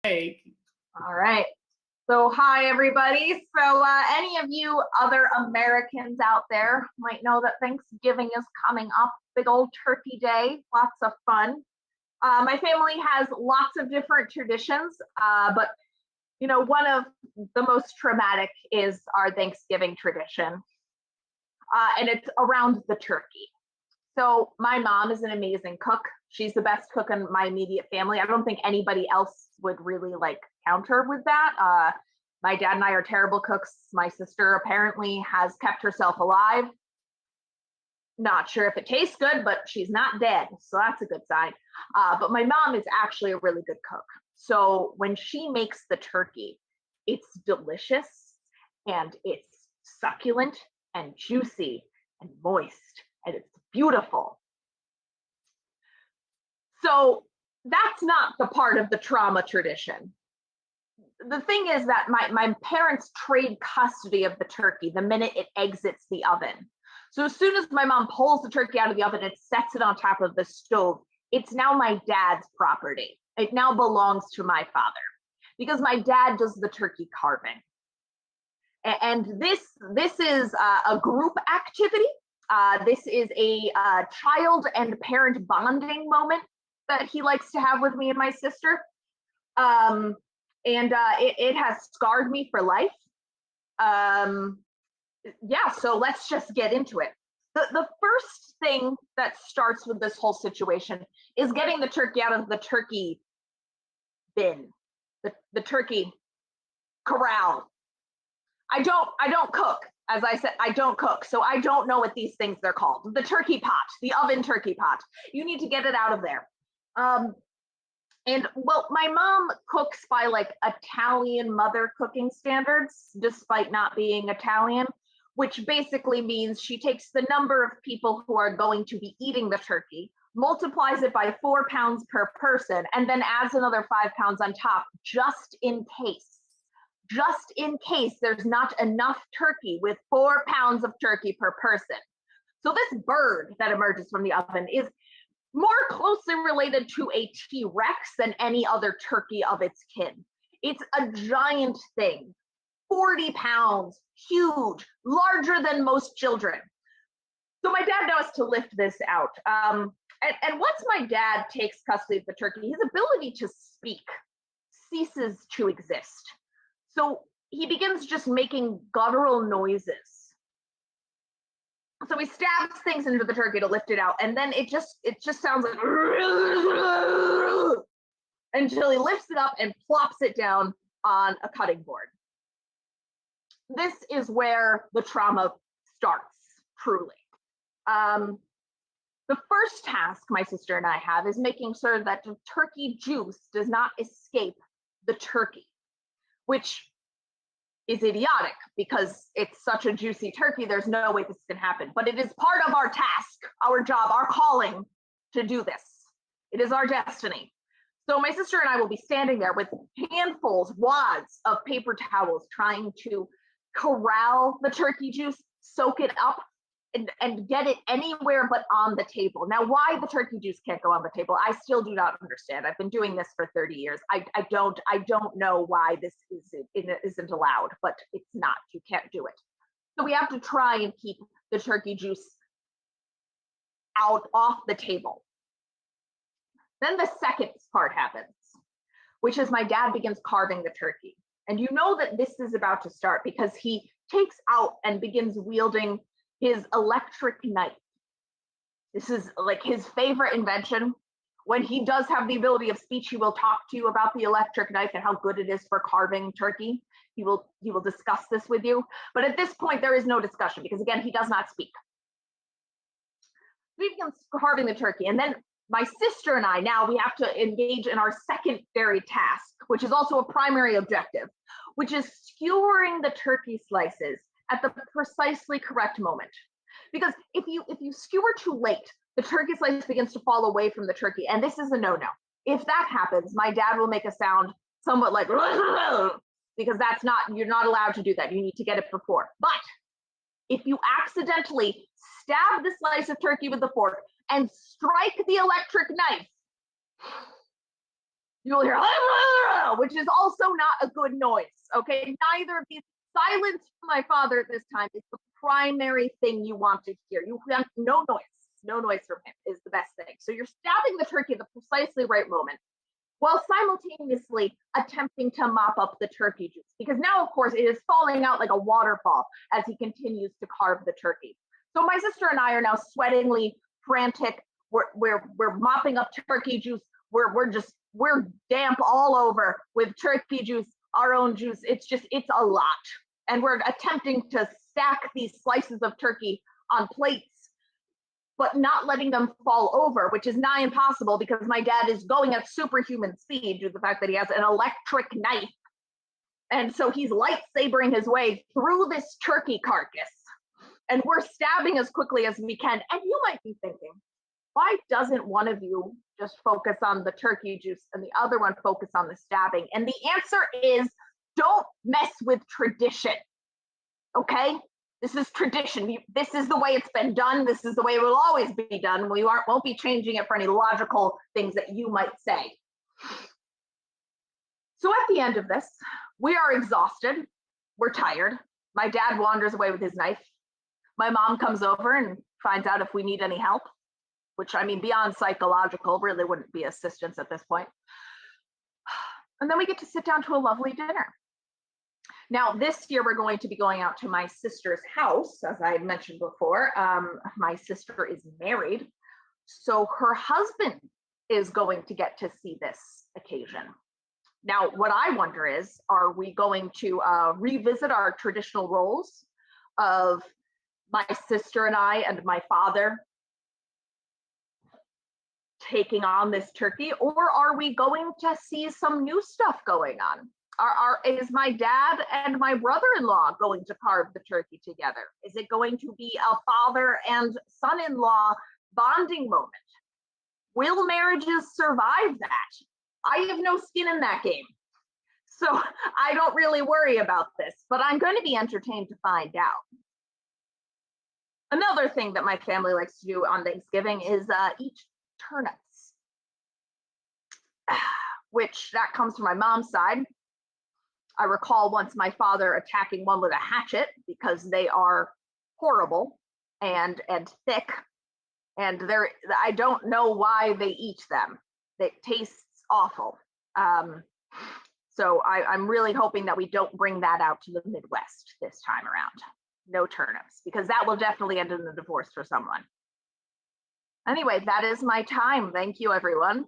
Hey, All right. So, hi, everybody. So, any of you other Americans out there might know that Thanksgiving is coming up. Big old turkey day, lots of fun. My family has lots of different traditions, but one of the most traumatic is our Thanksgiving tradition, and it's around the turkey. So my mom is an amazing cook. She's the best cook in my immediate family. I don't think anybody else would really like counter with that. My dad and I are terrible cooks. My sister apparently has kept herself alive. Not sure if it tastes good, but she's not dead. So that's a good sign. But my mom is actually a really good cook. So when she makes the turkey, it's delicious and it's succulent and juicy and moist and it's beautiful. So that's not the part of the trauma tradition. The thing is that my parents trade custody of the turkey the minute it exits the oven. So as soon as my mom pulls the turkey out of the oven and sets it on top of the stove, it's now my dad's property. It now belongs to my father because my dad does the turkey carving. And this is a group activity. This is a child and parent bonding moment that he likes to have with me and my sister. It has scarred me for life. Yeah, so let's just get into it. The first thing that starts with this whole situation is getting the turkey out of the turkey bin, the turkey corral. I don't cook. As I said, I don't cook, so I don't know what these things they're called. The turkey pot, the oven turkey pot. You need to get it out of there. And well, my mom cooks by like Italian mother cooking standards, despite not being Italian, which basically means she takes the number of people who are going to be eating the turkey, multiplies it by 4 pounds per person, and then adds another 5 pounds on top, just in case there's not enough turkey with 4 pounds of turkey per person. So this bird that emerges from the oven is more closely related to a T-Rex than any other turkey of its kin. It's a giant thing, 40 pounds, huge, larger than most children. So my dad knows to lift this out. And once my dad takes custody of the turkey, his ability to speak ceases to exist. So he begins just making guttural noises. So he stabs things into the turkey to lift it out, and then it just sounds like until he lifts it up and plops it down on a cutting board. This is where the trauma starts, truly. The first task my sister and I have is making sure that the turkey juice does not escape the turkey, which is idiotic because it's such a juicy turkey. There's no way this can happen, but it is part of our task, our job, our calling to do this. It is our destiny. So my sister and I will be standing there with handfuls, wads of paper towels, trying to corral the turkey juice, soak it up, and get it anywhere but on the table. Now, why the turkey juice can't go on the table, I still do not understand. I've been doing this for 30 years. I don't know why this isn't allowed, but it's not. You can't do it. So we have to try and keep the turkey juice out off the table. Then the second part happens, which is my dad begins carving the turkey. And you know that this is about to start because he takes out and begins wielding his electric knife. This is like his favorite invention. When he does have the ability of speech, he will talk to you about the electric knife and how good it is for carving turkey. He will discuss this with you. But at this point, there is no discussion because, again, he does not speak. He begins carving the turkey. And then my sister and I, now we have to engage in our secondary task, which is also a primary objective, which is skewering the turkey slices at the precisely correct moment. Because if you skewer too late, the turkey slice begins to fall away from the turkey, and this is a no-no. If that happens, my dad will make a sound somewhat like because you're not allowed to do that. You need to get it before. But if you accidentally stab the slice of turkey with the fork and strike the electric knife, You will hear, which is also not a good noise. Okay, neither of these. Silence from my father at this time is the primary thing you want to hear. You want no noise. No noise from him is the best thing. So you're stabbing the turkey at the precisely right moment, while simultaneously attempting to mop up the turkey juice. Because now, of course, it is falling out like a waterfall as he continues to carve the turkey. So my sister and I are now sweatingly frantic. We're mopping up turkey juice. We're damp all over with turkey juice, our own juice. It's a lot. And we're attempting to stack these slices of turkey on plates, but not letting them fall over, which is nigh impossible because my dad is going at superhuman speed due to the fact that he has an electric knife. And so he's lightsabering his way through this turkey carcass. And we're stabbing as quickly as we can. And you might be thinking, why doesn't one of you just focus on the turkey juice and the other one focus on the stabbing? And the answer is, don't mess with tradition, okay? This is tradition. This is the way it's been done. This is the way it will always be done. We won't be changing it for any logical things that you might say. So at the end of this, we are exhausted. We're tired. My dad wanders away with his knife. My mom comes over and finds out if we need any help, which, I mean, beyond psychological, really wouldn't be assistance at this point. And then we get to sit down to a lovely dinner. Now, this year, we're going to be going out to my sister's house. As I had mentioned before, my sister is married. So her husband is going to get to see this occasion. Now, what I wonder is, are we going to revisit our traditional roles of my sister and I and my father taking on this turkey, or are we going to see some new stuff going on? Is my dad and my brother-in-law going to carve the turkey together? Is it going to be a father and son-in-law bonding moment? Will marriages survive that? I have no skin in that game. So I don't really worry about this, but I'm going to be entertained to find out. Another thing that my family likes to do on Thanksgiving is eat turnips, which that comes from my mom's side. I recall once my father attacking one with a hatchet because they are horrible and thick, and I don't know why they eat them. It tastes awful. So I'm really hoping that we don't bring that out to the Midwest this time around. No turnips, because that will definitely end in a divorce for someone. Anyway, that is my time. Thank you, everyone.